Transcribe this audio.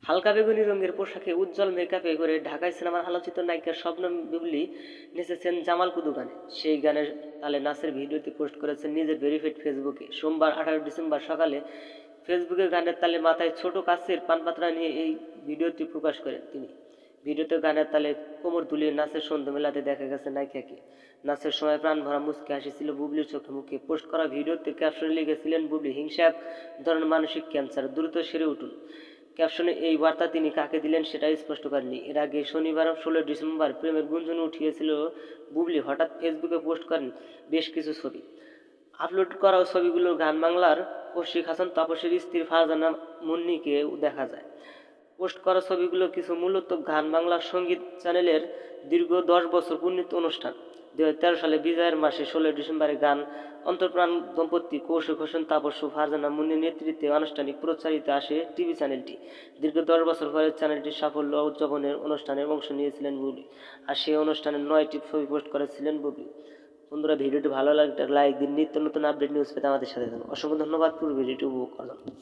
হালকা বেগুনি রঙের পোশাকে উজ্জ্বল মেকআপে করে ঢাকায় সিনেমার আলোচিত নায়িকা শবনম বুবলী নেচেছেন জামাল কুদু গানে। সেই গানের তালে নাচের ভিডিওটি পোস্ট করেছেন নিজের ভেরিফাইড ফেসবুকে। সোমবার 18 ডিসেম্বর সকালে ফেসবুকে গানের তালে মাথায় ছোট কাচের পানপাত্রা নিয়ে এই ভিডিওটি প্রকাশ করেন তিনি। ভিডিওতে গানের তালে কোমর দুলিয়ে নাচের সন্ধ্যা মেলাতে দেখা গেছে নায়িকাকে। নাচের সময় প্রাণ ভরা মুচকি হাসি ছিল বুবলির চোখে মুখে। পোস্ট করা ভিডিওতে ক্যাপশনে লিখেছিলেন বুবলি, হিংসা এক ধরনের মানসিক ক্যান্সার, দ্রুত সেরে উঠুন। ক্যাপশনে এই বার্তা তিনি কাকে দিলেন সেটা স্পষ্ট করেননি। এর আগে শনিবার 16 ডিসেম্বর প্রেমের গুঞ্জন উঠিয়েছিল বুবলি হঠাৎ ফেসবুকে পোস্ট করেন বেশ কিছু ছবি। আপলোড করা ছবিগুলো গান বাংলার কৌশিক হাসান তাপসের স্ত্রী ফারজানা মুন্নিকে দেখা যায়। পোস্ট করা ছবিগুলো কিছু মূলত গান বাংলার সঙ্গীত চ্যানেলের দীর্ঘ 10 বছর পূর্ণিত অনুষ্ঠান। 2013 সালে বিজয়ের মাসে 16 ডিসেম্বরে গান অন্তর্প্রাণ দম্পতি কৌশিক হোসেন তাপস ও ফারজানা মুন্নির নেতৃত্বে আনুষ্ঠানিক প্রচারিত আসে টিভি চ্যানেলটি। দীর্ঘ 10 বছর পরে চ্যানেলটির সাফল্য উদযাপনের অনুষ্ঠানে অংশ নিয়েছিলেন বুবলি। আর সেই অনুষ্ঠানে 9টি ছবি পোস্ট করেছিলেন বুবলি। বন্ধুরা, ভিডিওটি ভালো লাগলে লাইক দিন। নিত্য নতুন আপডেট নিউজ পেতে আমাদের সাথে থাকুন। অসংখ্য ধন্যবাদ পুরো ভিডিওটি উপভোগ করার জন্য।